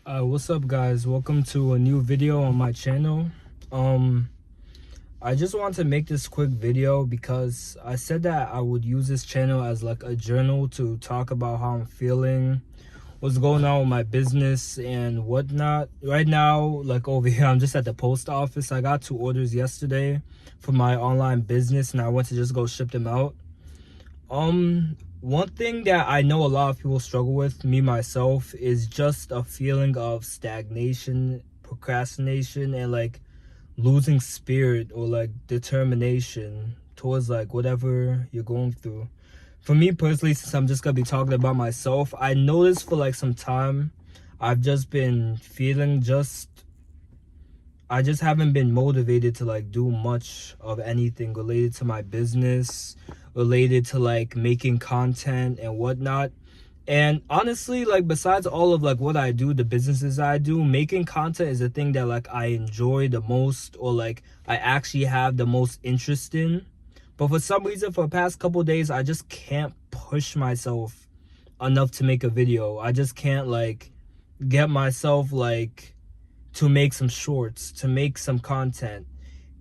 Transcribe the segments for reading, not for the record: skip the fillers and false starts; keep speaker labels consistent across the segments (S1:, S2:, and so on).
S1: What's up, guys? Welcome to a new video on my channel. I just want to make this quick video because I said that I would use this channel as like a journal to talk about how I'm feeling, what's going on with my business and whatnot. Right now, like over here, I'm just at the post office. I got 2 orders yesterday for my online business and I went to just go ship them out. One thing that I know a lot of people struggle with, me myself, is just a feeling of stagnation, procrastination, and like losing spirit or like determination towards like whatever you're going through. For me personally, since I'm just gonna be talking about myself, I noticed for like some time I've just been feeling I just haven't been motivated to like do much of anything related to my business, related to like making content and whatnot. And honestly, like besides all of like what I do, the businesses I do, making content is the thing that like I enjoy the most, or like I actually have the most interest in. But for some reason, for the past couple of days, I just can't push myself enough to make a video. I just can't like get myself like to make some shorts, to make some content.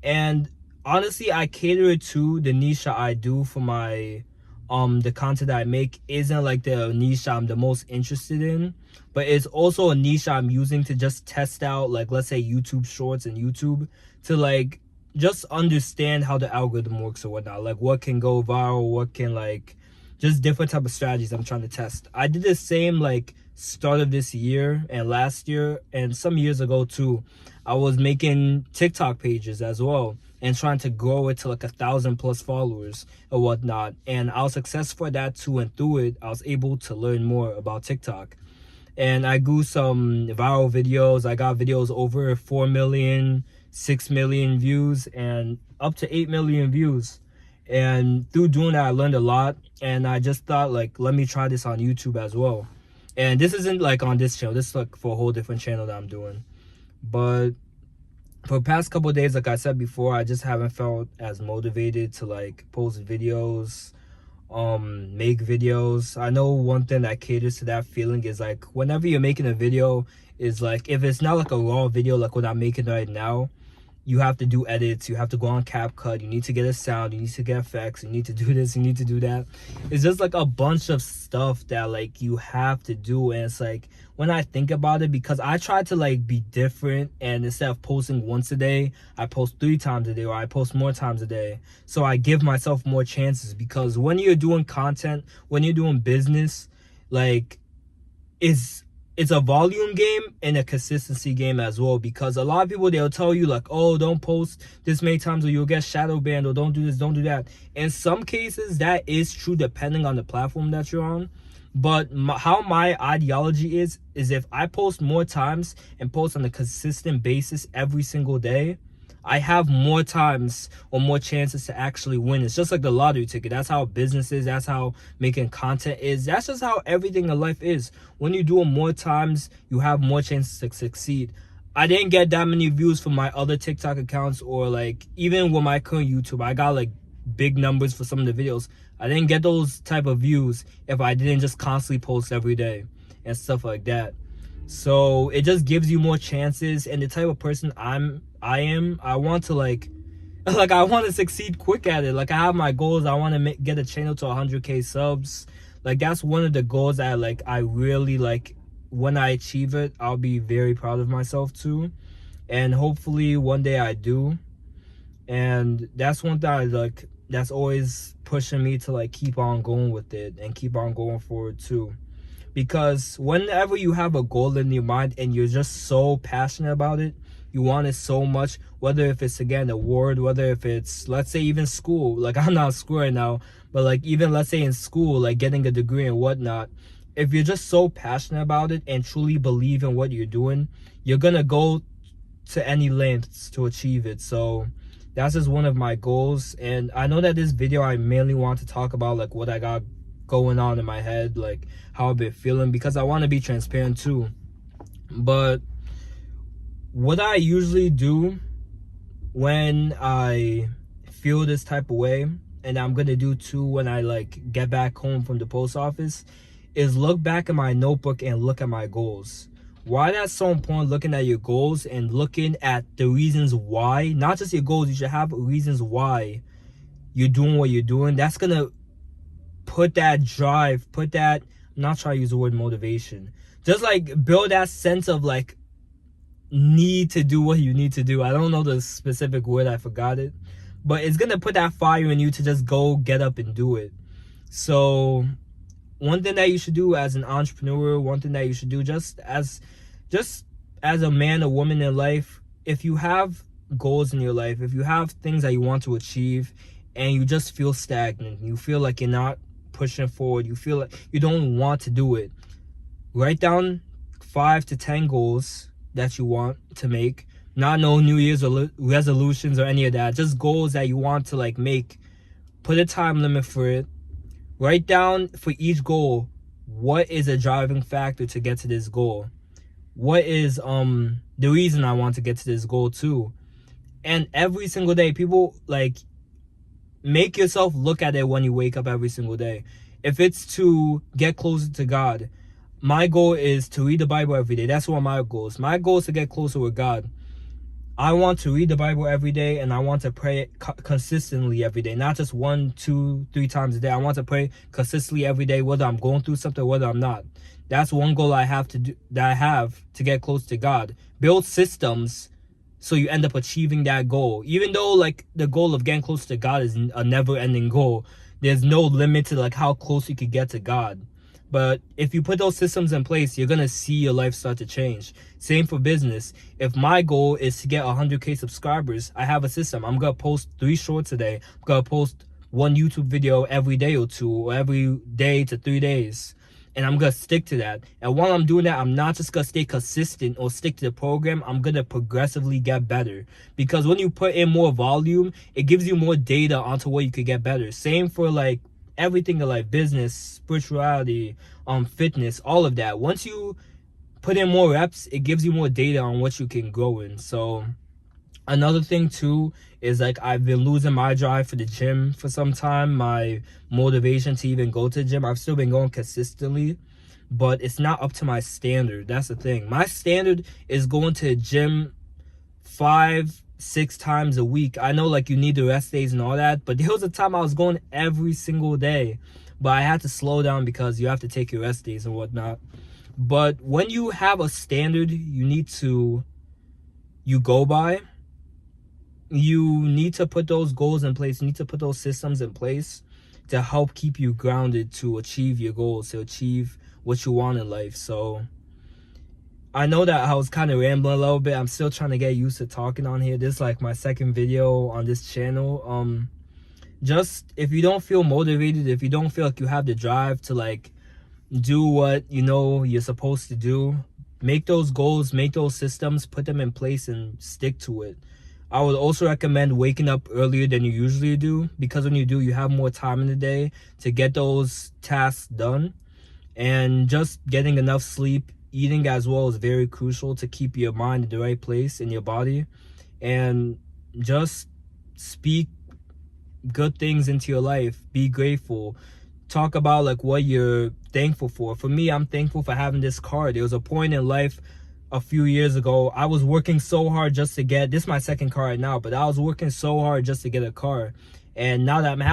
S1: And honestly, I cater it to the niche I do for my the content that I make isn't like the niche I'm the most interested in, but it's also a niche I'm using to just test out, like let's say YouTube shorts and YouTube, to like just understand how the algorithm works or whatnot, like what can go viral, what can like just different type of strategies I'm trying to test. I did the same like start of this year and last year and some years ago too. I was making TikTok pages as well and trying to grow it to like 1,000+ followers or whatnot, and I was successful at that too. And through it I was able to learn more about TikTok, and I grew some viral videos. I got videos over 4 million, 6 million views, and up to 8 million views. And through doing that, I learned a lot, and I just thought like, let me try this on YouTube as well. And this isn't like on this channel, this is like for a whole different channel that I'm doing. But for the past couple of days, like I said before, I just haven't felt as motivated to like post videos, make videos. I know one thing that caters to that feeling is like whenever you're making a video, is like if it's not like a raw video like what I'm making right now, you have to do edits, you have to go on CapCut, you need to get a sound, you need to get effects, you need to do this, you need to do that. It's just like a bunch of stuff that like you have to do. And it's like, when I think about it, because I try to like be different, and instead of posting once a day, I post 3 times a day, or I post more times a day. So I give myself more chances, because when you're doing content, when you're doing business, like it's a volume game and a consistency game as well. Because a lot of people, they'll tell you like, oh, don't post this many times or you'll get shadow banned, or don't do this, don't do that. In some cases that is true depending on the platform that you're on. But how my ideology is if I post more times and post on a consistent basis every single day, I have more times or more chances to actually win. It's just like the lottery ticket. That's how business is. That's how making content is. That's just how everything in life is. When you do it more times, you have more chances to succeed. I didn't get that many views from my other TikTok accounts, or like even with my current YouTube, I got like big numbers for some of the videos. I didn't get those type of views if I didn't just constantly post every day and stuff like that. So it just gives you more chances. And the type of person I want to like I want to succeed quick at it. Like I have my goals. I want to get a channel to 100k subs. Like that's one of the goals that like I really like. When I achieve it, I'll be very proud of myself too, and hopefully one day I do. And that's one thing I like, that's always pushing me to like keep on going with it and keep on going forward too. Because whenever you have a goal in your mind and you're just so passionate about it, you want it so much, whether if it's again an award, whether if it's, let's say, even school, like I'm not in school right now, but like even let's say in school, like getting a degree and whatnot, if you're just so passionate about it and truly believe in what you're doing, you're gonna go to any lengths to achieve it. So that's just one of my goals. And I know that this video I mainly want to talk about like what I got going on in my head, like how I've been feeling, because I want to be transparent too. But what I usually do when I feel this type of way, and I'm gonna do too when I like get back home from the post office, is look back at my notebook and look at my goals. Why that's so important, looking at your goals and looking at the reasons why, not just your goals, you should have reasons why you're doing what you're doing. That's gonna put that drive, put that, I'm not trying to use the word motivation, just like build that sense of like need to do what you need to do. I don't know the specific word, I forgot it, but it's gonna put that fire in you to just go get up and do it. So one thing that you should do as an entrepreneur, one thing that you should do just as a man or woman in life, if you have goals in your life, if you have things that you want to achieve and you just feel stagnant, you feel like you're not pushing forward, you feel like you don't want to do it, write down 5 to 10 goals that you want to make. Not no New Year's resolutions or any of that, just goals that you want to like make. Put a time limit for it. Write down for each goal, what is a driving factor to get to this goal? What is the reason I want to get to this goal too? And every single day, people like, make yourself look at it when you wake up every single day. If it's to get closer to God, my goal is to read the Bible every day. That's one of my goals. My goal is to get closer with God. I want to read the Bible every day, and I want to pray consistently every day, not just 1, 2, 3 times a day. I want to pray consistently every day, whether I'm going through something, whether I'm not. That's one goal I have to do, that I have to get close to God. Build systems so you end up achieving that goal. Even though like the goal of getting close to God is a never-ending goal, there's no limit to like how close you could get to God. But if you put those systems in place, you're gonna see your life start to change. Same for business. If my goal is to get 100K subscribers, I have a system. I'm gonna post 3 shorts a day. I'm gonna post 1 YouTube video every day or 2, or every day to 3 days. And I'm gonna stick to that. And while I'm doing that, I'm not just gonna stay consistent or stick to the program. I'm gonna progressively get better. Because when you put in more volume, it gives you more data onto what you could get better. Same for like everything in life, business, spirituality, fitness, all of that. Once you put in more reps, it gives you more data on what you can grow in. So another thing too is like, I've been losing my drive for the gym for some time, my motivation to even go to the gym. I've still been going consistently, but it's not up to my standard. That's the thing. My standard is going to the gym 5-6 times a week. I know like you need the rest days and all that, but there was a time I was going every single day, but I had to slow down because you have to take your rest days and whatnot. But when you have a standard you go by, you need to put those goals in place. You need to put those systems in place to help keep you grounded, to achieve your goals, to achieve what you want in life. So I know that I was kind of rambling a little bit. I'm still trying to get used to talking on here. This is like my second video on this channel. Just if you don't feel motivated, if you don't feel like you have the drive to like do what you know you're supposed to do, make those goals, make those systems, put them in place and stick to it. I would also recommend waking up earlier than you usually do, because when you do, you have more time in the day to get those tasks done. And just getting enough sleep, eating as well, is very crucial to keep your mind in the right place in your body. And just speak good things into your life. Be grateful. Talk about like what you're thankful for. For me, I'm thankful for having this car. There was a point in life a few years ago, I was working so hard just to get, this is my second car right now, but I was working so hard just to get a car. And now that I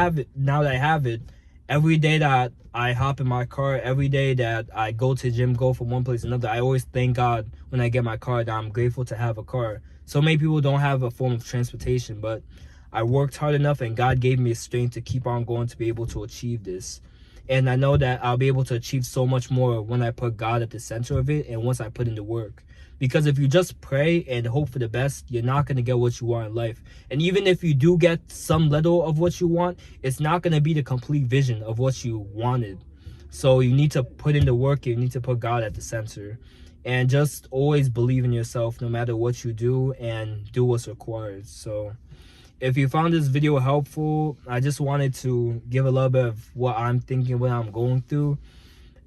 S1: have it, every day that I hop in my car, every day that I go to the gym, go from one place to another, I always thank God when I get my car that I'm grateful to have a car. So many people don't have a form of transportation, but I worked hard enough and God gave me strength to keep on going to be able to achieve this. And I know that I'll be able to achieve so much more when I put God at the center of it and once I put in the work. Because if you just pray and hope for the best, you're not going to get what you want in life. And even if you do get some little of what you want, it's not going to be the complete vision of what you wanted. So you need to put in the work, you need to put God at the center. And just always believe in yourself no matter what you do, and do what's required. So if you found this video helpful, I just wanted to give a little bit of what I'm thinking, what I'm going through.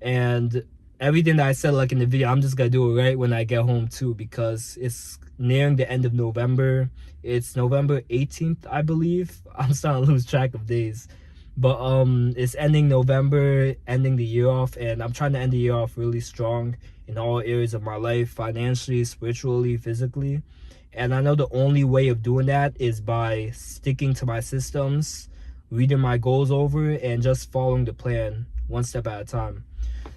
S1: And everything that I said like in the video, I'm just gonna do it right when I get home too, because it's nearing the end of November. It's November 18th, I believe. I'm starting to lose track of days. But it's ending November, ending the year off, and I'm trying to end the year off really strong in all areas of my life, financially, spiritually, physically. And I know the only way of doing that is by sticking to my systems, reading my goals over, and just following the plan one step at a time.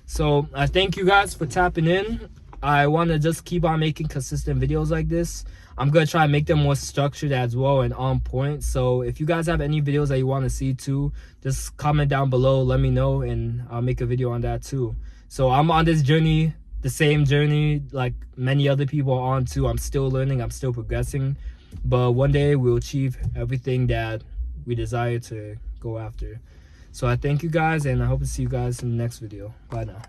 S1: So I thank you guys for tapping in. I want to just keep on making consistent videos like this. I'm going to try and make them more structured as well and on point. So if you guys have any videos that you want to see too, just comment down below, let me know, and I'll make a video on that too. So I'm on this journey, the same journey like many other people are on too. I'm still learning, I'm still progressing, but one day we'll achieve everything that we desire to go after. So I thank you guys, and I hope to see you guys in the next video. Bye now.